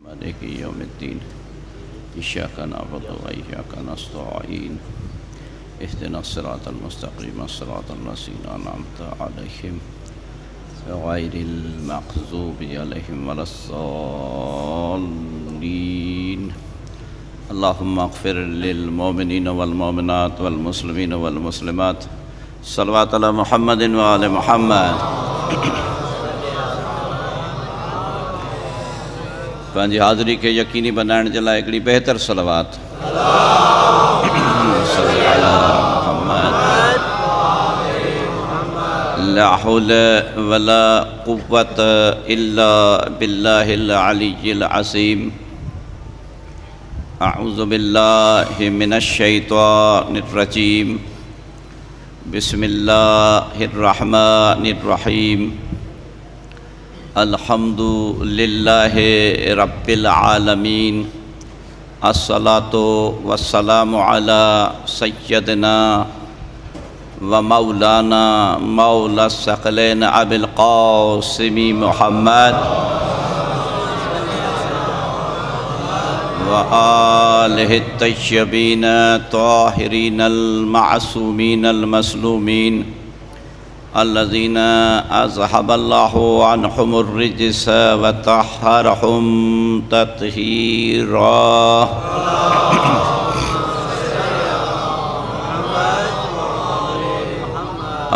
मालिकी यौमिद्दीन इय्याका नअबुदु व इय्याका नस्तईन इहदिनस सिरातल मुस्तक़ीम सिरातल लज़ीना अनअमता अलैहिम गैरिल मग़ज़ूबि अलैहिम वलस्सालीन। अल्लाहुम्मा अग़फ़िर लिल मोमिनीन वल मोमिनात वल मुस्लिमीन वल मुस्लिमात सल्लल्लाहु अला मुहम्मदिन व आले मुहम्मद। पंहिंजी हाज़िरी खे यकीनी बनाइण जे लाइ हिकिड़ी बहितर सलवात ला हौल वला कुव्वत इल्ला बिल्लाहिल अलिय्यिल अज़ीम। अऊज़ु बिल्लाहि मिनश शैतानिर रजीम। बिस्मिल्लाहिर रहमानिर रहीम। अल्हम्दुलिल्लाहि रब्बिल आलमीन। अस्सलातु वस्सलामु अला सय्यदिना व मौलाना मौला सकलैन अबिल क़ासिम मुहम्मद व आलिहि तय्यबीन ताहिरीन अल मासूमीन अल मसलूमीन अल्लज़ीना अज़हबल्लाहु अन्हुमुर रिज्स व तहहरहुम तत्हीरा।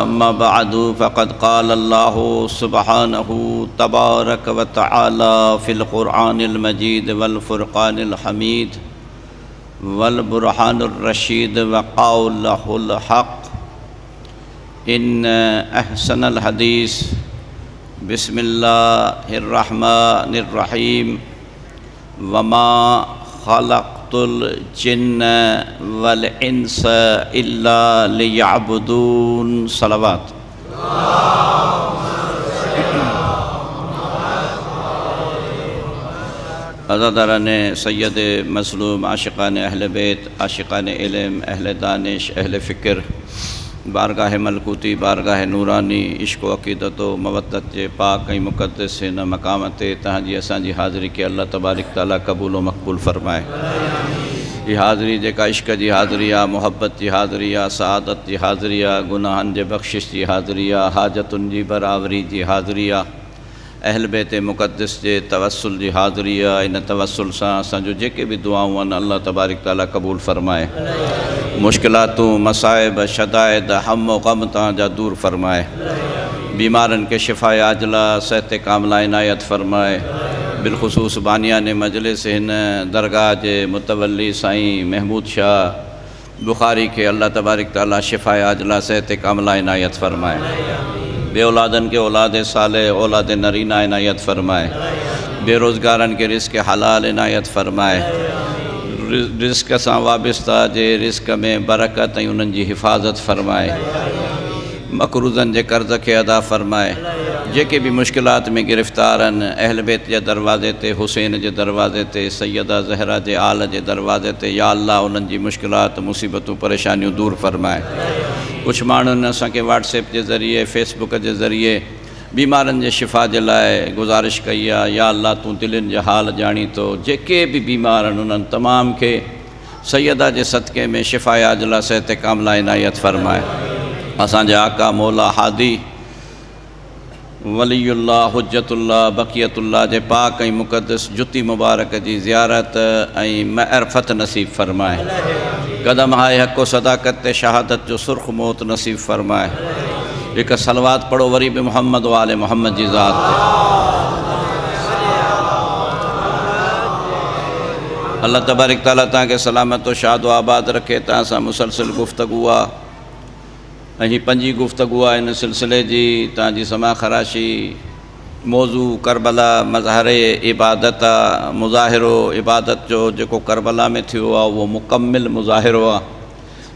अम्मा बअदु फ़क़द क़ाल अल्लाहु सुब्हानहु तबारक व तआला फ़िल क़ुरआनिल मजीद वल फ़ुरक़ानिल हमीद वल बुरहानिर रशीद व क़ौलुल हक़। इन अहसनल हदीस बिस्मिल्लाहिर रहमानिर रहीम। वमा खलक़तुल जिन्न वल इंस इल्ला लियअबुदून। सलावत। अज़ादारान सैयद मज़लूम आशिक़ान अहल बैत आशिक़ान इल्म अहल दानिश अहल फ़िक्र बारगाह मलकूती बारगाह नूरानी इश्क़ अक़ीदत व मवद्दत जे पाक ऐं मुक़द्दस हिन मक़ाम ते तव्हांजी असांजी हाज़िरी खे अल्लाह तबारक ताला क़बूल व मक़बूल फ़रमाए। हीअ हाज़िरी जेका इश्क़ जी हाज़िरी आहे, मुहब्बत जी हाज़िरी आहे, सआदत जी हाज़िरी आहे, गुनाहनि जे बख़्शिश जी हाज़िरी आहे, हाजतुनि जी बराबरी जी हाज़िरी आहे, अहल बैत मुक़द्दस जे तवस्सुल जी हाज़िरी आहे। इन तवस्सुल सां असांजो जेके बि दुआऊं आहिनि अल्लाह तबारक ताला क़बूल फ़रमाए। मुश्किलातूं मसाइब शदाइद हम व ग़म तव्हांजा दूर फ़रमाए। बीमारनि खे शिफ़ाए आजिला सेहत कामिला इनायत फ़रमाए। बिलख़ुसूस बानियान मजलिस हिन दरगाह जे मुतवल्ली साईं महमूद शाह बुखारी खे अल्लाह तबारक ताला शिफ़ाए आजिला सेहत कामिला इनायत फ़रमाए। बे औलादनि खे औलाद साले औलाद नरीना इनायत फ़रमाए। बेरोज़गारनि खे रिज़्क़ हलाल इनायत फ़रमाए। रिज़्क़ सां वाबिस्ता जे रिज़्क़ में बरकत ऐं उन्हनि जी हिफ़ाज़त फ़रमाए। मक़रूज़नि जे कर्ज़ खे अदा फ़रमाए। जेके बि मुश्किलात में गिरफ़्तार आहिनि अहल बैत जे दरवाज़े ते हुसैन जे दरवाज़े ते सैयदा ज़हरा जे आल जे दरवाज़े ते या अल्लाह उन्हनि जी मुश्किलात मुसीबतूं परेशानियूं दूर फ़रमाए। कुझु माण्हुनि असांखे व्हाट्सएप जे ज़रिए फ़ेसबुक जे ज़रिए बीमारनि जे शिफ़ा जे लाइ गुज़ारिश कई आहे। या अल्लाह तूं दिलनि जो हाल ॼाणी थो। जेके बि बीमार आहिनि उन्हनि तमाम खे सैयदा जे सदक़े में शिफ़ाए आजिला सेहत कामिला इनायत फ़रमाए। असांजे आका मौला हादी वलीउल्लाह हुज्जतुल्लाह बक़ियतुल्लाह जे पाक ऐं मुक़द्दस जुती मुबारक जी ज़ियारत ऐं मअरफ़त नसीब फ़रमाए। क़दम हाय हक़ व सदाक़त ते शहादत जो सुर्ख़ मौत नसीब फ़रमाए। एक सलवात पढ़ो वरी बि मोहम्मद व आले मोहम्मद जी ज़ात ते। अल्लाह तबारक ताला तव्हांखे सलामत व शाद व आबाद रखे। तव्हां सां मुसलसिल गुफ़्तगू आहे ऐं हीअ पंजी गुफ़्तगू आहे इन सिलसिले जी। तव्हांजी समा ख़राशी मौज़ू करबला मज़हर इबादत आहे। मुज़ाहिरो इबादत जो जेको करबला में थियो आहे उहो मुकमिल मुज़ाहिरो आहे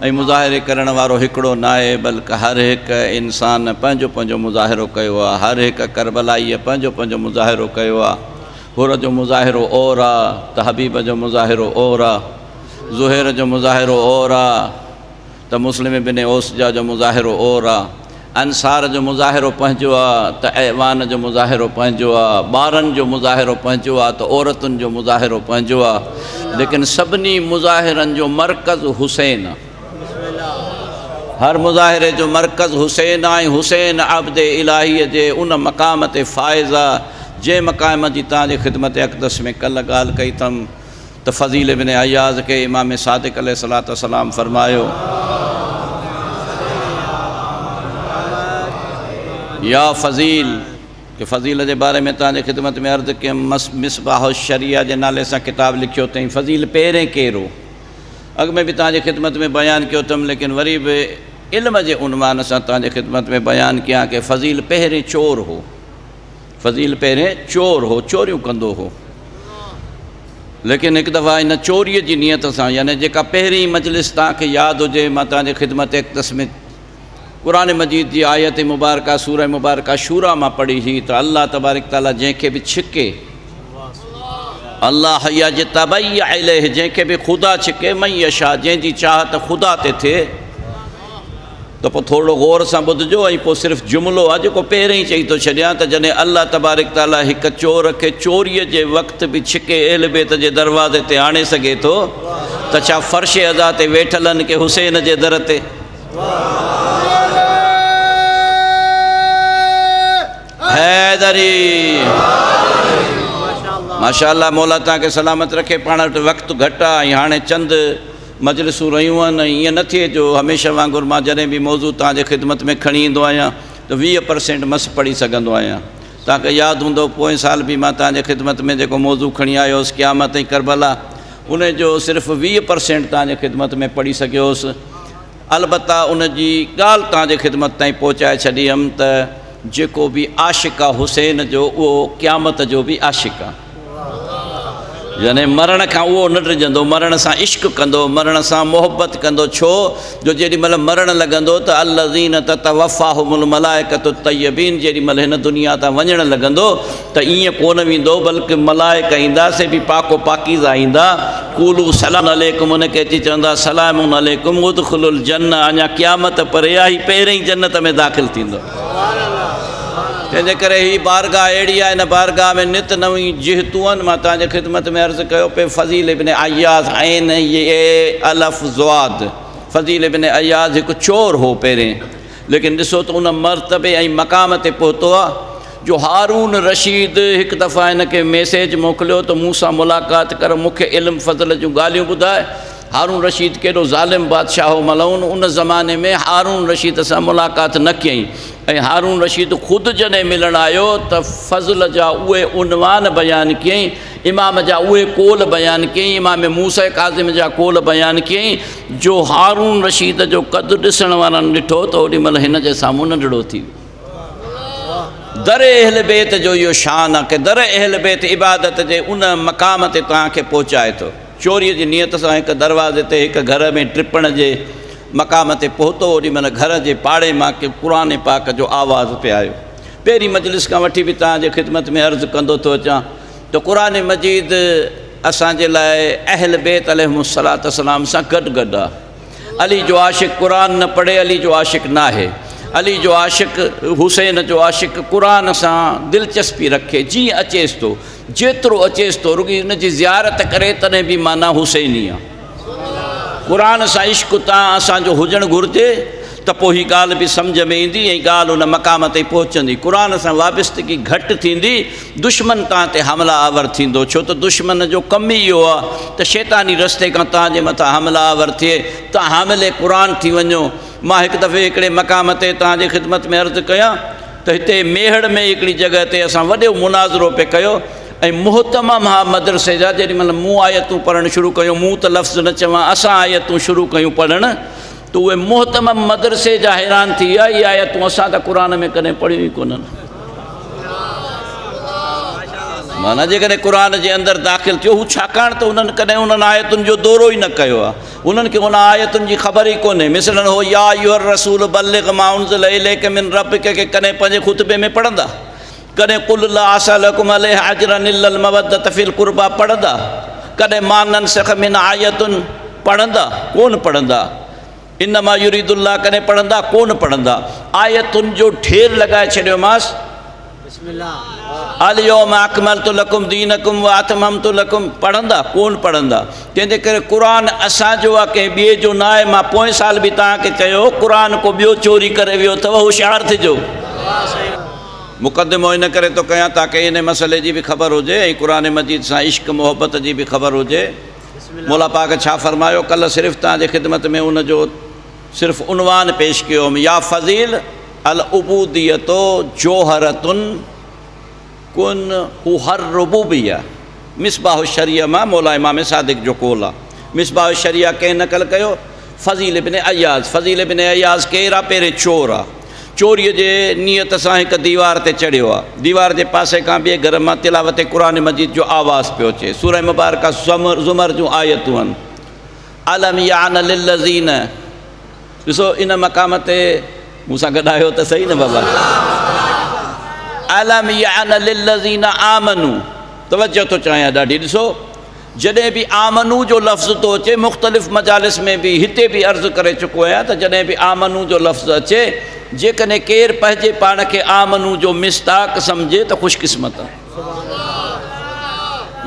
ऐं मुज़ाहिरे करण वारो हिकिड़ो न आहे बल्कि हर हिकु इंसान पंहिंजो पंहिंजो मुज़ाहिरो कयो आहे। हर हिकु करबलाईअ पंहिंजो पंहिंजो मुज़ाहिरो कयो आहे। हुर जो मुज़ाहिरो और आहे त हबीब जो मुज़ाहिरो और आहे। ज़ुहैर जो मुज़ाहिरो और आहे त मुस्लिम बिन औसजा जो मुज़ाहिरो और आहे। अंसार जो मुज़ाहिरो पंहिंजो आहे त ऐवान जो मुज़ाहिरो पंहिंजो आहे, ॿारनि जो मुज़ाहिरो पंहिंजो आहे त औरतुनि जो मुज़ाहिरो पंहिंजो आहे, लेकिन सभिनी मुज़ाहिरनि जो मर्कज़ हुसैन आहे। हर मुज़ाहिरे जो मर्कज़ हुसैन आहे। हुसैन अब्दे इलाहीअ जे उन मक़ाम ते फ़ाइज़ आहे जंहिं मक़ाम जी तव्हांजे ख़िदमत अक़दस में कल्ह ॻाल्हि कई अथमि त फ़ज़ील इब्न अय्याज़ के इमाम सादिक़ अलैहिस्सलाम फ़रमायो, या फ़ज़ील, कि फ़ज़ील जे बारे में तव्हांजे ख़िदमत में अर्ज़ु कयमि, मिसबाह शरिया जे नाले सां किताबु लिखियो अथई। फ़ज़ील पहिरें केरो, अॻु में बि तव्हांजे ख़िदमत में बयानु कयो अथमि, लेकिन वरी बि इल्म जे उनवान सां तव्हांजे ख़िदमत में बयानु कयां कि फ़ज़ील पहिरें चोर हो। फ़ज़ील पहिरें चोर हो, चोरियूं कंदो हो, लेकिन हिकु दफ़ा इन चोरीअ जी नियत सां, यानी जेका पहिरीं मजलिस तव्हांखे यादि हुजे, मां तव्हांजे ख़िदमत अक़दस में क़ुरान मजीद जी आयत मुबारका सूरह मुबारका शूरा मां पढ़ी हुई त अल्लाह तबारक ताला जंहिंखे बि छिके, अल्लाह यजतबय्य इलैहि, जंहिंखे बि ख़ुदा छिके, मन यशा, जंहिंजी चाहत ख़ुदा ते थिए। त पोइ थोरो गौर सां ॿुधिजो, ऐं पोइ सिर्फ़ु जुमिलो आहे जेको पहिरें ई चई थो छॾियां त जॾहिं अल्लाह तबारक ताला हिकु चोर खे चोरीअ जे वक़्तु बि छिके अहल बैत जे दरवाज़े ते आणे सघे थो, त छा फ़र्श अज़ा ते वेठलनि के हुसैन जे दर ते? हैदरी माशाअल्लाह, मौला तव्हांखे सलामत रखे। पाण वटि वक़्तु घटि आहे ऐं हाणे चंद मजलिसूं रहियूं आहिनि। ईअं न थिए जो हमेशह वांगुरु मां जॾहिं बि मौज़ू तव्हांजे ख़िदमत में खणी ईंदो आहियां त 20% मस पढ़ी सघंदो आहियां। तव्हांखे यादि हूंदो पोएं साल बि मां तव्हांजे ख़िदमत में जेको मौज़ू खणी आयो हुउसि क़यामत ऐं करबला, उन जो सिर्फ़ु 20% तव्हांजे ख़िदमत में पढ़ी सघियो हुउसि। अलबत्ता उन जी ॻाल्हि तव्हांजे ख़िदमत ताईं पहुचाए छॾी हुअमि त जेको बि आशिक़ आहे हुसैन जो, उहो क़यामत जो बि आशिक़ आहे। यानी मरण खां उहो न डिॼंदो, मरण सां इश्क़ कंदो, मरण सां मोहबत कंदो। छो जो जेॾीमहिल मरणु लॻंदो त अल्लज़ीन ततवफ़ाहुमुल मलाइकतु तय्यबीन, जेॾीमहिल हिन दुनिया तां वञणु लॻंदो त ईअं कोन वेंदो, बल्कि मलाइक ईंदा, से बि पाको पाकीज़ा ईंदा। कूलू सलाम अलैकुम, उनखे अची चवंदा सलामुन अलैकुम उदखुलुल जन्नह, अञा क़यामत परे आहे, पहिरें ई जन्नत में दाख़िल थींदो। तंहिंजे करे हीअ बारगाह अहिड़ी आहे, हिन बारगाह में नित नवीं जिहतूं आहिनि। मां तव्हांजे ख़िदमत में अर्ज़ु कयो पे फ़ज़ील इब्न अय्याज़ ऐन ये अलफ़ ज़वाद, फ़ज़ील इब्न अय्याज़ हिकु चोर हो पहिरें, लेकिन ॾिसो त उन मर्तबे ऐं मक़ाम ते पहुतो आहे जो हारून रशीद हिकु दफ़ा हिनखे मैसेज मोकिलियो त मूं सां मुलाक़ात कर, मूंखे इल्मु फ़ज़ल जूं ॻाल्हियूं ॿुधाए। हारून रशीद केॾो ज़ालिम बादशाह हो मलऊन, उन ज़माने में हारून रशीद सां मुलाक़ात न कयईं। ऐं हारून रशीद ख़ुदि जॾहिं मिलणु आयो त फ़ज़ल जा उहे उनवान बयानु कयईं, इमाम जा उहे कोल बयानु कयईं, इमाम मूसा काज़िम जा कोल बयानु कयईं, जो हारून रशीद जो क़दु ॾिसण वारनि ॾिठो त ओॾीमहिल हिन जे साम्हूं नंढड़ो थी वियो। दर अहल बैत जो इहो शान आहे कि दर अहल बैत इबादत जे उन मक़ाम ते तव्हांखे पहुचाए थो। चोरीअ जी नियत सां हिकु दरवाज़े ते हिकु घर में टिपण जे मक़ाम ते पहुतो, ओॾीमहिल घर जे पाड़े मां के क़ुरान पाक जो आवाज़ु पिया आयो। पहिरीं मजलिस खां वठी बि तव्हांजे ख़िदमत में अर्ज़ु कंदो थो अचां त क़ुरान मजीद असांजे लाइ अहल बैत अलैहिस्सलाम सां गॾु गॾु आहे। अली जो आशिक़ क़ुरान न पढ़े, अली जो आशिक़ न आहे। अली जो आशिक़, हुसैन जो आशिक़ क़ुरान सां दिलचस्पी रखे, जीअं अचेसि थो, जेतिरो अचेसि थो, रुॻी हुन जी ज़ियारत करे, तॾहिं बि माना हुसैनी आहे। क़ुरान सां इश्क़ तव्हां असांजो हुजणु घुरिजे, त पोइ हीअ ॻाल्हि बि सम्झ में ईंदी ऐं ॻाल्हि उन मक़ाम ते पहुचंदी। क़ुरान सां वाबस्तगी घटि थींदी, दुश्मन तव्हां ते हमला आवर थींदो। छो त दुश्मन जो कमु ई इहो आहे त शैतानी रस्ते खां तव्हांजे मथां हमला आवर थिए, तव्हां हामिले क़ुरान थी वञो। मां हिकु दफ़े हिकिड़े मक़ाम ते तव्हांजे ख़िदमत में अर्ज़ु कयां त हिते मेहड़ में हिकिड़ी जॻह ते असां वॾो मुनाज़रो पिया कयो, ऐं मुहतमम हा मदरसे जा। जेॾीमहिल मूं आयतूं पढ़णु शुरू कयूं, मूं त लफ़्ज़ न चवां, असां आयतूं शुरू कयूं पढ़णु, त उहे मुहतमम मदरसे जा हैरान थी विया, इहे आयतूं असां त क़ुरान में कॾहिं पढ़ियूं ई कोन्हनि। माना जेकॾहिं क़ुरान जे अंदरि दाख़िल थियो, हू छाकाणि त उन्हनि कॾहिं उन्हनि आयतुनि जो दौरो ई न कयो आहे, उन्हनि खे उन आयतुनि जी ख़बर ई कोन्हे। मिसलन हो या अय्युहर रसूल बल्लिग़ मा उन्ज़िल इलैका मिन रब्बिक खे कॾहिं पंहिंजे ख़ुतबे में पढ़ंदा, कॾहिं कुल ला असलकुम अलैहि अजरन इल्लल मवद्दत फिल कुर्बा पढ़ंदा, कॾहिं मा नंसख़ मिन आयतुनि पढ़ंदा, कोन पढ़ंदा। इन्नमा युरीदुल्लाह कॾहिं पढ़ंदा कोन पढ़ंदा। आयतुनि जो ढेर लॻाए छॾियोमांसि। अल-यौम अकमलतु लकुम दीनकुम व अतममतु लकुम पढ़ंदा कोन पढ़ंदा। तंहिंजे करे क़ुरान असांजो आहे, कंहिं ॿिए जो न आहे। मां पोएं साल बि तव्हांखे चयो क़ुरान को ॿियो चोरी करे वियो अथव, होशियारु थिजो। मुक़दमो इन करे थो कयां ताकि इन मसइले जी बि ख़बर हुजे ऐं क़ुरान मजीद सां इश्क मोहब्बत जी बि ख़बर हुजे। मौला पाक छा फरमायो, कल्ह सिर्फ़ु तव्हांजे ख़िदमत में उनजो सिर्फ़ु उनवान पेश कयो हुउमि, या फ़ज़ील अल उबूदियतो जोहरतुन कुन हुहर रुबूबिया। मिसबाह शरिया मां मौला इमाम सादिक जो कोल आहे। मिसबाह शरिया कंहिं नक़ल कयो, फ़ज़ील इब्न अयाज़। फ़ज़ील इब्न अयाज़ केरु आहे? पहिरें चोर आहे। चोरीअ जे नियत सां हिकु दीवार ते चढ़ियो आहे। दीवार जे पासे खां ॿिए घर मां तिलावत क़ुरान मजीद जो आवाज़ पियो अचे। सूरह मुबारका ज़ुमर जूं आयतूं आहिनि। अलम यान लिल्लज़ीन, ॾिसो इन मक़ाम ते मूंसां गॾायो त सही न बाबा। अलम यान लिल्लज़ीन आमनू, तवज्जो थो चाहियां ॾाढी। ॾिसो जॾहिं बि आमनू जो लफ़्ज़ थो अचे, मुख़्तलिफ़ मजालिस में बि हिते बि अर्ज़ु करे चुको आहियां त जॾहिं बि आमनू जो लफ़्ज़ अचे, जेकॾहिं केरु पंहिंजे पाण खे आमनू जो मिस्ताक सम्झे त ख़ुशकिस्मत आहे।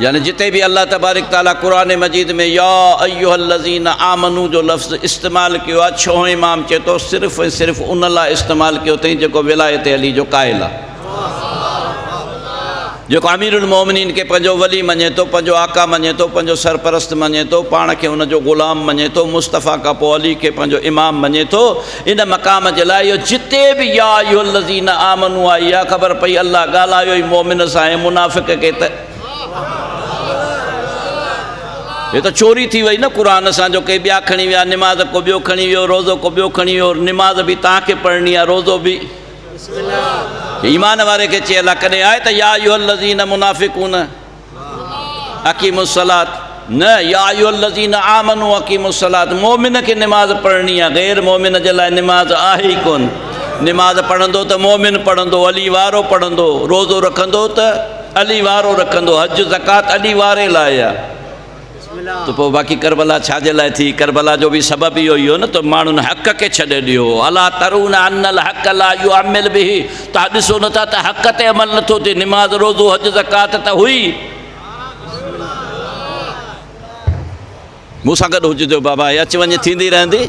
यानी जिते बि अल्लाह तबारक ताला क़ुरान मजीद में या अय्युहल्लज़ीन आमनू जो लफ़्ज़ इस्तेमालु कयो आहे, छो इमाम चए थो सिर्फ़ु ऐं सिर्फ़ु उन लाइ इस्तेमालु कयो अथई जेको विलायत अली जो क़ाइल आहे, जेको अमीरुल मोमिनीन खे पंहिंजो वली मञे थो, पंहिंजो आका मञे थो, पंहिंजो सरपरस्त मञे थो, पाण खे हुनजो ग़ुलाम मञे थो, मुस्तफ़ा खां पोइ अली खे पंहिंजो इमाम मञे थो। इन मक़ाम जे लाइ इहो जिते बि या अय्युहल्लज़ीन आमनू आहे, इहा ख़बर पई अल्लाह ॻाल्हायो ई मोमिन सां ऐं मुनाफ़िक़ खे त ये तो चोरी थी वही न। कुरान असांजो के ॿिया खणी विया, निमाज़ को ॿियो खणी वियो, रोज़ो को ॿियो खणी वियो। निमाज़ बि तव्हांखे पढ़णी आहे, रोज़ो बि ईमान वारे खे चयल आहे। कॾहिं आहे त या अय्युहल्लज़ीन मुनाफ़िक़ून अक़ीमुस्सलात, न या अय्युहल्लज़ीन आमनू अक़ीमुस्सलात। मोमिन खे निमाज़ पढ़णी आहे, गैर मोमिन जे लाइ निमाज़ आहे ई कोन। निमाज़ पढ़ंदो त मोमिन पढ़ंदो, अली वारो पढ़ंदो, रोज़ो रखंदो त अली वारो रखंदो, हज ज़कात अली वारे लाइ आहे। तो पोइ बाक़ी करबला छाजे लाइ थी? करबला जो बि सबबु इहो ई हो न, त माण्हुनि हक़ खे छॾे ॾियो। अला तरून अन्नल हक़ ला युअमिल बिही, तव्हां ॾिसो नथा त हक़ ते अमल नथो थिए। निमाज़ रोज़ो हज ज़कात त हुई। मूंसां गॾु हुजिजो बाबा, अच वञ थींदी रहंदी।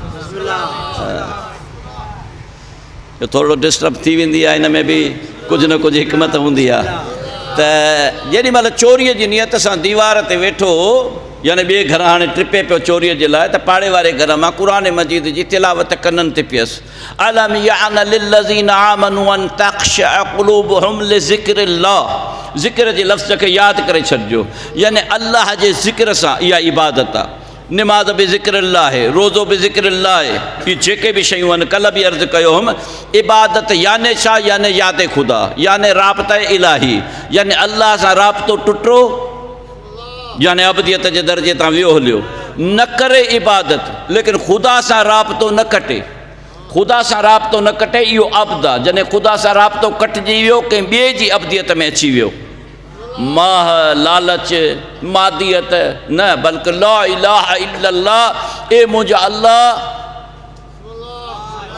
थोरो डिस्टर्ब थी वेंदी आहे, हिन में बि कुझु न कुझु हिकमत हूंदी आहे। त जेॾी महिल चोरीअ जी नियत सां दीवार ते वेठो, यानी ॿिए घर हाणे टिपे पियो चोरीअ जे लाइ, त पाड़े वारे घर मां क़ुरान मजीद जी तिलावत कननि ते पियसि। अलम यान लिल्लज़ीन आमनू अन तख़शअ क़ुलूबुहुम लिज़िक्रिल्लाह। ज़िक्र जे लफ़्ज़ खे यादि करे छॾिजो, यानी अल्लाह जे ज़िक्र सां इहा इबादत आहे। निमाज़ बि ज़िक्रिल्लाह आहे, रोज़ो बि ज़िक्रिल्लाह आहे। इहे जेके बि शयूं आहिनि, कल्ह बि अर्ज़ु कयो हुउमि, इबादत याने छा? याने यादे ख़ुदा, याने राब्ता इलाही, याने अल्लाह सां राब्तो टुटो, याने अबदियत जे दर्जे तां वियो हलियो। न करे इबादत, लेकिन ख़ुदा सां राब्तो न कटे। ख़ुदा सां राब्तो न कटे, इहो अब्द आहे। जॾहिं ख़ुदा सां राब्तो कटिजी वियो, कंहिं ॿिए जी अबदियत में अची वियो। माह, लालच, मादियत न, बल्कि ला इलाहा इल्लल्लाह, ए मुंहिंजा अल्लाह,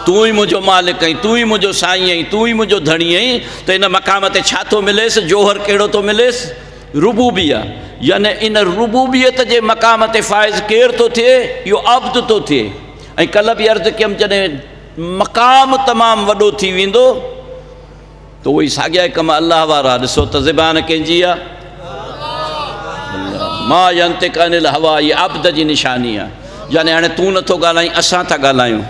तूं ई मुंहिंजो मालिक आहीं, तूं ई मुंहिंजो साईं आहीं, तूं ई मुंहिंजो धणी आहीं। त इन मक़ाम ते छा थो मिलेसि? जोहर कहिड़ो थो मिलेसि? रुबूबिया। यानी इन रुबूबियत जे मक़ाम ते फ़ाइज़ केरु थो थिए? इहो अब्द थो थिए। ऐं कल्ह बि अर्ज़ु कयमि, जॾहिं मक़ाम तमामु वॾो थी वेंदो त उहे साॻिया कम अलाह वारा। ॾिसो त ज़बान कंहिंजी आहे? मा यंतिक़ु अनिल हवा, इहा अब्द जी निशानी आहे। यानी हाणे तूं नथो ॻाल्हाईं, असां था ॻाल्हायूं,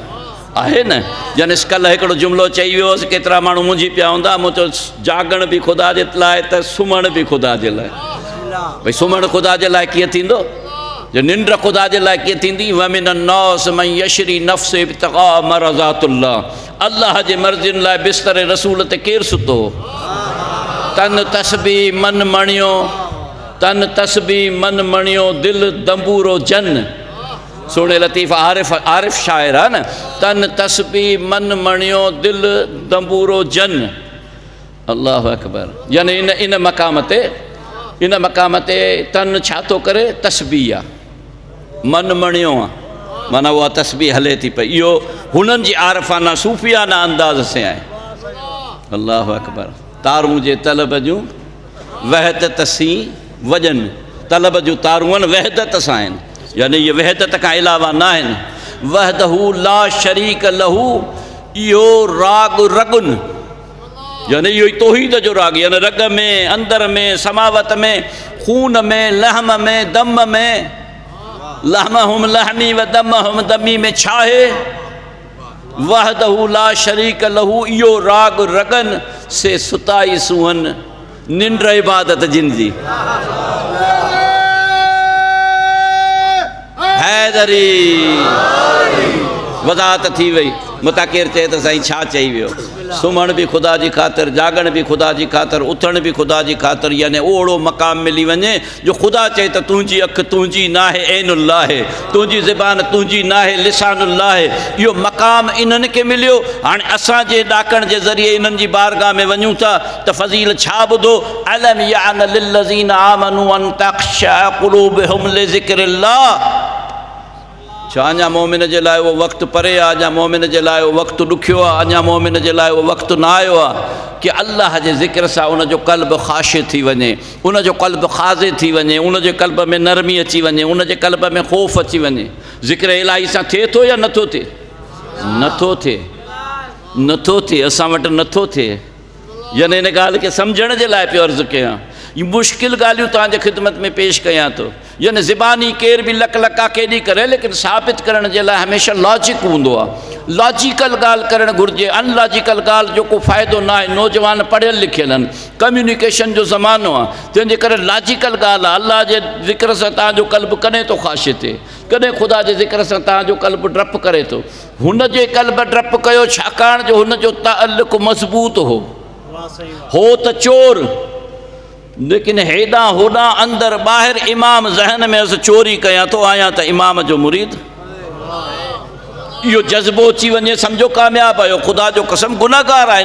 आहे न। यानी कल्ह हिकिड़ो जुमिलो चई वियो हुअसि, केतिरा माण्हू मुंझी पिया हूंदा। मूं चयो जागण बि ख़ुदा जे लाइ त सुम्हण बि ख़ुदा जे लाइ। भई सुम्हण ख़ुदा जे लाइ कीअं थींदो? जो निंड ख़ुदा जे लाइ कीअं थींदी? वमिन अन्नास मन यशरी नफ्स इब्तिग़ा मरज़ातिल्लाह। अल्लाह जे मर्ज़ियुनि लाइ बिस्तरे रसूल ते केरु सुतो? तन तस्बी मन मणियो, तन तस्बी मन मणियो, दिल दंबूरो जन। सोने लतीफ़ आरिफ शाइर आहे न, तन तस्बी मन मणियो, दिल दंबूरो जन। अल्लाह अकबर। यानी इन मक़ाम ते तन छा थो करे? तस्बी आहे, मन मणियो आहे। माना उहा तस्बीह हले थी पई। इहो हुननि जी आरफ़ाना सूफ़ियाना अंदाज़ से आहे। अल्लाहु अकबर। तारूं जे तलब जूं वहदत सी वजन, तलब जूं तारूं आहिनि वहदत सां आहिनि, यानी इहे वहदत खां अलावा न आहिनि। वहदहू ला शरीक लहू, इहो राग रगुन, यानी इहो ई तौहीद जो राग, यानी रग में, अंदर में, समावत में, खून में, लहम में, दम में, लहमहुम लहमी व दमहुम दमी में छा है? वहदहू ला शरीक लहू, इहो राग रगन से सुताई सुहन निंड इबादत जिन जी। हैदरी वज़ाहत थी वई। मता केरु चए त साईं छा चई वियो? सुम्हण बि ख़ुदा जी ख़ातिर, जागण बि ख़ुदा जी ख़ातिर, उथण बि ख़ुदा जी ख़ातिर, यानी ओड़ो मक़ाम मिली वञे जो ख़ुदा चए त तुंहिंजी अखि तुंहिंजी न आहे ऐनुल्लाह आहे, तुंहिंजी ज़बान तुंहिंजी न आहे लिसानुल्लाह आहे। इहो मक़ाम इन्हनि खे मिलियो। हाणे असां जे ॾाकण जे ज़रिए इन्हनि जी बारगाह में वञूं था त फ़ज़ील छा ॿुधो? अलम यान लिल्लज़ीना आमनू अन तख़शअ क़ुलूबुहुम लिज़िक्रिल्लाह। छा अञा मोमिन जे लाइ उहो वक़्तु परे आहे? अञा मोमिन जे लाइ उहो वक़्तु ॾुखियो आहे? अञा मोमिन जे लाइ उहो वक़्तु न आयो आहे कि अल्लाह जे ज़िक्र सां उनजो क़ल्ब ख़ाशिअ थी वञे, उनजो क़ल्ब ख़ाज़े थी वञे, उनजे क़ल्ब में नरमी अची वञे, उनजे क़ल्ब में ख़ौफ़ अची वञे। ज़िक्र इलाही सां थिए थो या नथो थिए? नथो थिए, नथो थिए, असां वटि नथो थिए। यानी इन ॻाल्हि खे सम्झण जे लाइ पियो अर्ज़ु कयां। ये मुश्किल ॻाल्हियूं तव्हांजे ख़िदमत में पेश कयां थो। यानी ज़बानी केर बि लक लका केॾी करे, लेकिन साबित करण जे लाइ हमेशह लॉजिक हूंदो आहे। लॉजिकल ॻाल्हि करणु घुरिजे, अनलॉजिकल ॻाल्हि जो को फ़ाइदो न आहे। नौजवान पढ़ियल लिखियल आहिनि, कम्युनिकेशन जो ज़मानो आहे, तंहिंजे करे लॉजिकल ॻाल्हि आहे। अल्लाह जे ज़िक्र सां तव्हांजो क़ल्ब कॾहिं थो ख़ाशिअ थिए, कॾहिं ख़ुदा जे ज़िक्र सां तव्हांजो क़ल्ब डप करे थो। हुन जे क़ल्ब डप कयो छाकाणि जो हुनजो ताल्लुक़ मज़बूत हो त चोर, लेकिन हेॾां होॾां अंदरि ॿाहिरि इमाम ज़हन में अस चोरी कयां थो, आहियां त इमाम जो मुरीद। इहो जज़्बो अची वञे सम्झो कामयाबु आहियो। ख़ुदा जो कसम गुनहगार आहे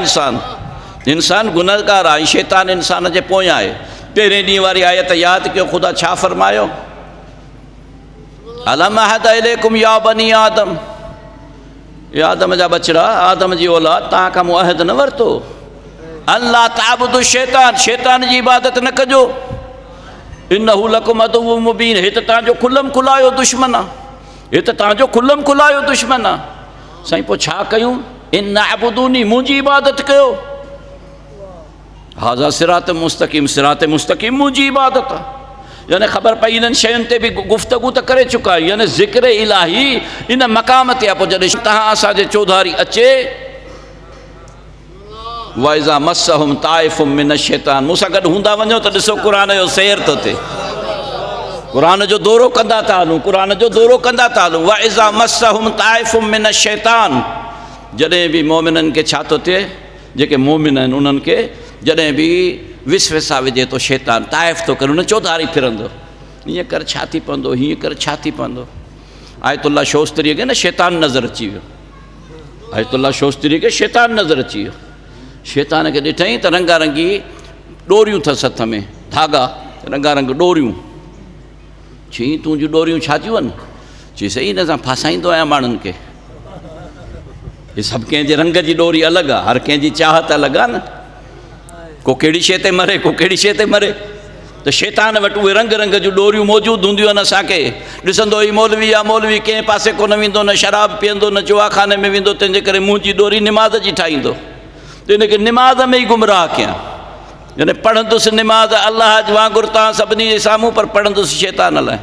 इंसान गुनहगार आहे, शैतान इंसान जे पोयां आहे। पहिरें ॾींहं वारी आयत यादि कयो, ख़ुदा छा फ़रमायो? अलम अहद इलैकुम या बनी आदम, या आदम जा बचड़ा, आदम जी औलाद, तव्हां खां मूं अहद न वरितो अल्लाह ताबुदु शैतान, शैतान जी इबादत न कजो। इन्नहु लकुम अदुव्वुम मुबीन, हे त तव्हांजो खुलम खुलायो दुश्मन आहे, हे त तव्हांजो खुलम खुलायो दुश्मन आहे। साईं पोइ छा कयूं? इन अबुदूनी, मुंहिंजी इबादत कयो। हाज़ा सिरात मुस्तक़ीम, सिरात मुस्तक़ीम मुंहिंजी इबादत आहे। यानी ख़बर पई इन्हनि शयुनि ते बि गुफ़्तगू त करे चुका आहियूं। यानी ज़िक्र इलाही इन मक़ाम ते आहे। पोइ जॾहिं तव्हां असांजे चौधारी अचे, वाइज़ा मसहुम ताइफुम मिन शैतान, मूंसां गॾु हूंदा वञो त ॾिसो क़ुरान जो सैर थो थिए, क़ुरान जो दौरो कंदा था हलूं, क़ुरान जो दौरो कंदा था हलूं। वाइज़ा मसहुम ताइफुम मिन शैतान, जॾहिं बि मोमिननि खे छा थो थिए? जेके मोमिन आहिनि उन्हनि खे जॾहिं बि विसवसा विझे थो शैतान, ताइफ़ थो करे, उन चौधारी फिरंदो, हीअं कर छा थी पवंदो, हीअं कर छा थी पवंदो। आयतुल्ला शोस्तरीअ खे न शैतान नज़र अची वियो, आयतुल्ला शोस्तरीअ खे शैतान नज़र अची वियो। शैतान खे ॾिठईं त रंगारंगी डोरियूं अथसि हथ में, धागा रंगारंग डोरियूं। चई तुंहिंजूं डोरियूं छा थियूं आहिनि? चई सही हिन सां फासाईंदो आहियां माण्हुनि खे। हीअ सभु कंहिंजे रंग जी डोरी अलॻि आहे, हर कंहिंजी चाहत अलॻि आहे न। को कहिड़ी शइ ते मरे, को कहिड़ी शइ ते मरे। त शैतान वटि उहे रंग रंग जूं डोरियूं मौजूदु हूंदियूं आहिनि। असांखे ॾिसंदो ई मौलवी आहे, मौलवी कंहिं पासे कोन वेंदो, न शराब पीअंदो, न जुआखाने में वेंदो, तंहिंजे करे मुंहिंजी डोरी निमाज़ जी ठाहींदो, त इनखे निमाज़ में ई गुमराह कयां। यानी पढ़ंदुसि निमाज़ अलाह जे वांगुरु तव्हां सभिनी जे साम्हूं, पर पढ़ंदुसि शैतान लाइ।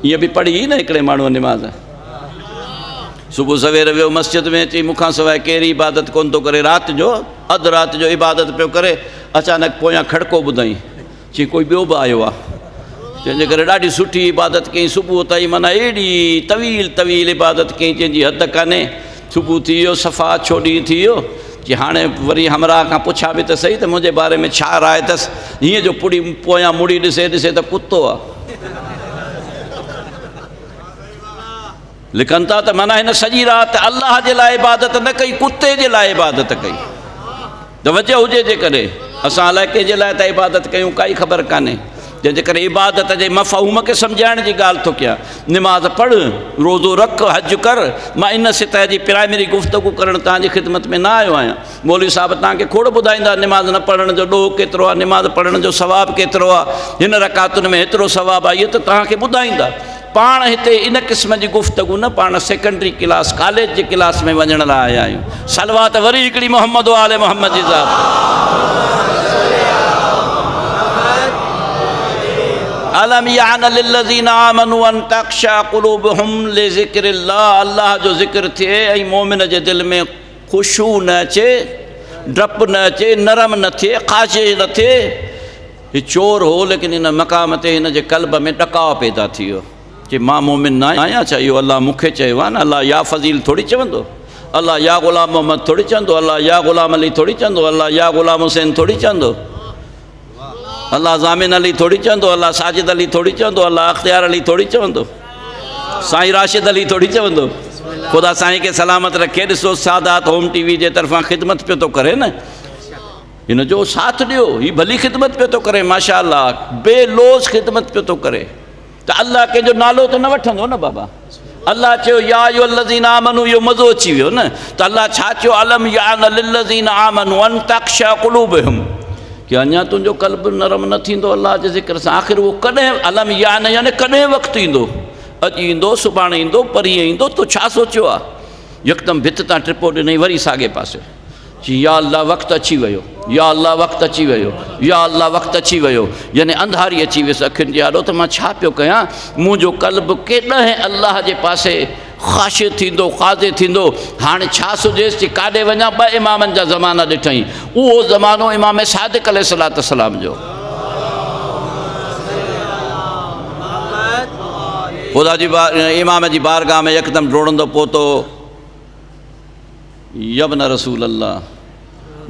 ईअं बि पढ़ी न हिकिड़े माण्हूअ निमाज़। सुबुह सवेर वियो मस्जिद में, चई मूंखां सवाइ कहिड़ी इबादत कोन थो करे। राति जो अधु राति जो इबादत पियो करे, अचानक पोयां खड़को ॿुधई, चई कोई ॿियो बि आयो आहे। तंहिंजे करे ॾाढी सुठी इबादत कई सुबुह ताईं, माना एॾी तवील तवील इबादत कई जंहिंजी हद कान्हे। सुबुह थी वियो, सफ़ा अछो ॾींहुं थी वियो। कि हाणे वरी हमरा खां पुछा बि त सही त मुंहिंजे बारे में छा राय अथसि। हीअं जो पुड़ी पोयां मुड़ी ॾिसे ॾिसे त कुतो आहे। लिखनि था त माना हिन सॼी राति अलाह जे लाइ इबादत न कई, कुते जे लाइ इबादत कई। त वजह हुजे जे करे असां अलाए कंहिंजे लाइ त इबादत कयूं, काई ख़बर कान्हे। जंहिंजे करे इबादत जे मफ़हूम खे सम्झाइण जी ॻाल्हि थो कयां। निमाज़ पढ़, रोज़ो रख, हज कर। मां इन सतह जी प्राइमरी गुफ़्तगू करणु तव्हांजी ख़िदमत में न आयो आहियां। मौलवी साहिब तव्हांखे खोड़ ॿुधाईंदा निमाज़ न पढ़ण जो ॾोह केतिरो आहे, निमाज़ पढ़ण जो सवाबु केतिरो आहे, हिन रकातुनि में एतिरो सवाबु आहे, इहो त तव्हांखे ॿुधाईंदा। पाण हिते इन क़िस्म जी गुफ़्तगू न, पाण सेकेंडरी क्लास कॉलेज जे क्लास में वञण लाइ आया आहियूं। सलवात वरी हिकिड़ी मोहम्मद आले मोहम्मद जी ज़ात। अलम यान लिल्लज़ीना आमनू अन तख़शा क़ुलूबुहुम लिज़िक्रिल्लाह, अल्लाह जो ज़िक्र थिए ऐं मोमिन जे दिलि में ख़ुशू न अचे, डपु न अचे, नरम न थिए, ख़ाशिश न थिए। हीउ चोर हो, लेकिन हिन मक़ाम ते हिन जे क़ल्ब में ॾकाउ पैदा थी वियो कि मां मोमिन न आहियां छा? इहो अल्लाह मूंखे चयो आहे न। अल्लाह या फ़ज़ील थोरी चवंदो, अल्लाह या ग़ुलाम मोहम्मद थोरी चवंदो, अल्लाह या ग़ुलाम अली थोरी चवंदो, अल्लाह या ग़ुलाम हुसैन थोरी चवंदो, अल्लाह ज़ामिन अली थोरी चवंदो, अल्लाह साजिद अली थोरी चवंदो, अल्लाह अख्तियार अली थोरी चवंदो, साईं राशिद अली थोरी चवंदो। ख़ुदा साईं खे सलामत रखे। ॾिसो सादात होम टीवी जे तरफ़ां ख़िदमत पियो थो करे न, हिन जो साथ ॾियो। हीउ भली ख़िदमत पियो थो करे, माशा अल्लाह, बेलोज़ ख़िदमत पियो थो करे। त अल्लाह कंहिंजो नालो त न वठंदो न बाबा। अल्लाह चयो या अय्युहल्लज़ीना आमनू, इहो मज़ो अची वियो न। त अल्लाह छा चयो? अलम यान लिल्लज़ीना आमनू अन तख़शा क़ुलूबुहुम, कि अञा तुंहिंजो क़ल्ब नरम न थींदो अल्लाह जे ज़िक्र सां। आख़िर उहो कॾहिं? अलम यान याने कॾहिं वक़्तु ईंदो? अॼु ईंदो, सुभाणे ईंदो, परीहं ईंदो। तो छा सोचियो आहे? यकदमि भित तां टिपो ॾिनई, वरी साॻे पासे जी या अल्लाह वक़्तु अची वियो, या अल्लाह वक़्तु अची वियो, या अल्लाह वक़्तु अची वियो। यानी अंधारी अची वियसि अखियुनि जी। आॾो त मां छा पियो कयां? मुंहिंजो क़ल्ब केॾांहुं अल्लाह जे पासे ख़ाशिश थींदो, ख़ाज़े थींदो। हाणे छा सोचेसि कि काॾे वञा? ॿ इमामनि जा ज़माना ॾिठई। उहो ज़मानो इमाम सादिक़ अलैहिस्सलाम जो। ख़ुदा जी इमाम जी बारगाह में यकदमि डोड़ंदो पहुतो, यब्न रसूल अल्लाह,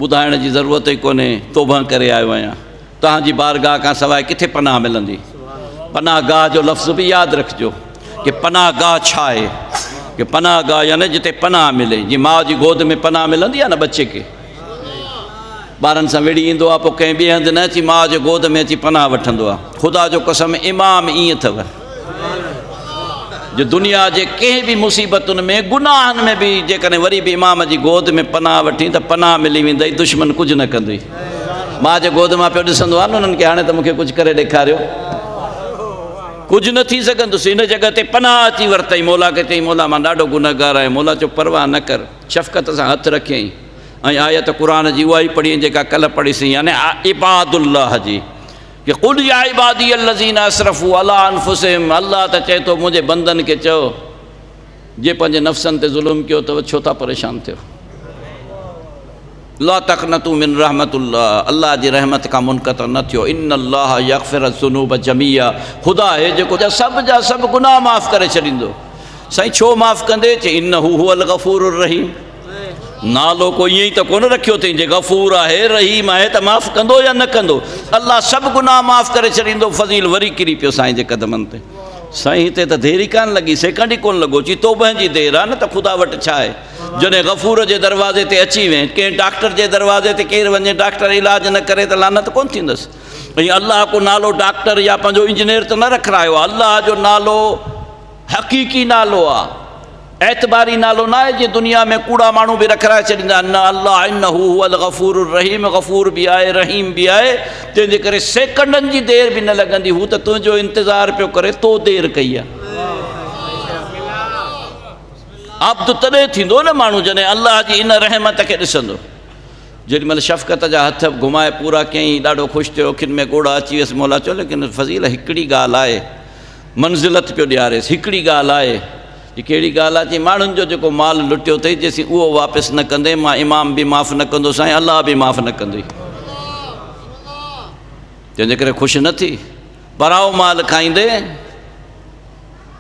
ॿुधाइण जी ज़रूरत ई कोन्हे, तौबा करे आयो आहियां। तव्हांजी बारगाह खां सवाइ किथे पनाह मिलंदी? पनाह गाह जो लफ़्ज़ बि यादि रखिजो कि पनाह गाह छा आहे। कि पनाह गाह यानी जिते पनाह मिले। जीअं माउ जी गोद में पनाह मिलंदी आहे न बचे खे, ॿारनि सां विड़ी ईंदो आहे, पोइ कंहिं ॿिए हंधि न अची माउ जे गोद में अची पनाह वठंदो आहे। ख़ुदा जो कसम इमाम ईअं अथव जो दुनिया जे कंहिं बि मुसीबतुनि में, गुनाहनि में बि जेकॾहिं वरी बि इमाम जी गोद में पनाह वठी त पनाह मिली वेंदई, दुश्मन कुझु न कंदुई। माउ जे गोद मां पियो ॾिसंदो आहे न उन्हनि खे, हाणे त मूंखे कुझु करे ॾेखारियो, कुझु न थी सघंदुसि। हिन जॻह ते पनाह अची वरितई। मौला खे चई, मौला मां ॾाढो गुनहगार आहियां। मौला चयो परवाह न कर, शफ़क़त सां हथु रखियईं ऐं आयत क़ुर जी उहा ई पढ़ी जेका कल्ह पढ़ीसीं, यानी इबादुल्लाह जी, कि क़ुल या इबादी अल्लज़ीना असरफ़ू अला अनफुसिहिम। अल्लाह त चए थो मुंहिंजे बंदनि खे चयो, जे पंहिंजे नफ़्सनि ते ज़ुल्म कयो अथव, छो था परेशान थियो? ला तक़नतू मिन रहमतुल्लाह, अल्लाह जी रहमत खां मुनक़ता न थियो। इन्नल्लाह यग़फ़िरु ज़ुनूब जमीआ, ख़ुदा आहे जेको जा सभु गुनाह माफ़ करे छॾींदो। साईं छो माफ़ कंदे? चई इन्नहू हुवल गफ़ूरुर रहीम। नालो को ईअं ई त कोन रखियो अथई, जे गफ़ूर आहे रहीम आहे त माफ़ कंदो या न कंदो? अल्लाह सभु गुनाह माफ़ करे छॾींदो। फ़ज़ील वरी किरी पियो साईं जे क़दमनि ते। साईं हिते त देरी कान लॻी, सेकंड ई कोन लॻो। चई तौबह जी देरि आहे न, त ख़ुदा वटि छा आहे? जॾहिं गफ़ूर जे दरवाज़े ते अची वञे, कंहिं डॉक्टर जे दरवाज़े ते केरु वञे, डॉक्टर इलाज न करे त लानत कोन थींदसि। ऐं अल्लाह को नालो डॉक्टर या पंहिंजो इंजीनियर त न रखायो आहे। अल्लाह जो नालो हक़ीक़ी नालो आहे, एतबारी नालो न आहे जीअं दुनिया में कूड़ा माण्हू बि रखाए छॾींदा आहिनि। न, अल्लाह इन्नहू हुवल गफ़ूरुर रहीम, गफ़ूर बि आहे, रहीम बि आहे। तंहिंजे करे सेकंडनि जी देरि बि न लॻंदी। हू त तुंहिंजो इंतज़ारु पियो करे, तो देरि कई आहे। आब्द तॾहिं थींदो न माण्हू जॾहिं अल्लाह जी इन रहमत खे ॾिसंदो। जेॾीमहिल शफ़क़त जा हथ घुमाए पूरा कयईं, ॾाढो ख़ुशि थियो, अखियुनि में ॻोढ़ा अची वियसि। मौला चयो लेकिन फ़ज़ील हिकिड़ी ॻाल्हि आहे, मंज़िलत पियो ॾियारेसि। हिकिड़ी ॻाल्हि आहे, कहिड़ी ॻाल्हि आहे? चई माण्हुनि जो जेको माल लुटियो अथई, जेसीं उहो वापसि न कंदे, मां इमाम बि माफ़ु न कंदो, साईं अल्लाह बि माफ़ु न कंदुई। तंहिंजे करे ख़ुशि न थी, पराओ माल खाईंदे।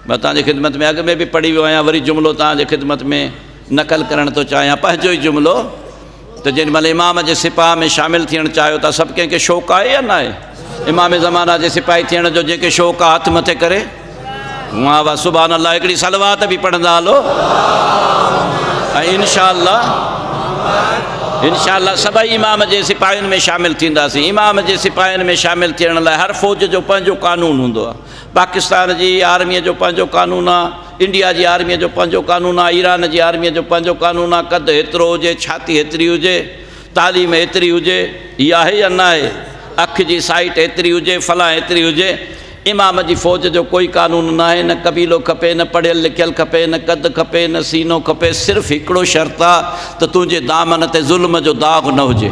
मां तव्हांजी ख़िदमत में अॻु में बि पढ़ी वियो आहियां, वरी जुमिलो तव्हांजे ख़िदमत में नक़ल करणु थो चाहियां। पंहिंजो ई जुमिलो त जेॾीमहिल इमाम जे सिपाह में शामिलु थियणु चाहियो था, सभु कंहिंखे शौक़ु आहे या न आहे? इमाम ज़माना जे सिपाही थियण जो जंहिंखे शौक़ु आहे, हथु मथे करे वाह वाह सुभान अल्लाह। हिकिड़ी सलवात बि पढ़ंदा हलो, ऐं इंशा अल्लाह इंशाअल्लाह सभई इमाम जे सिपाहियुनि में शामिल थींदासीं। इमाम जे सिपाहियुनि में शामिल थियण लाइ हर फ़ौज जो पंहिंजो कानून हूंदो आहे। पाकिस्तान जी आर्मीअ जो पंहिंजो कानून आहे, इंडिया जी आर्मीअ जो पंहिंजो कानून आहे, ईरान जी आर्मीअ जो पंहिंजो कानून आहे। कद हेतिरो हुजे, छाती हेतिरी हुजे, तालीम हेतिरी हुजे, इहा आहे या न आहे, अखि जी साइट हेतिरी हुजे, फलां हेतिरी हुजे। इमाम जी फ़ौज जो कोई कानून न आहे, न कबीलो खपे, न पढ़ियल लिखियल खपे, न कद खपे, न सीनो खपे। सिर्फ़ु हिकिड़ो शर्त आहे त तुंहिंजे दामन ते ज़ुल्म जो दाग़ न हुजे।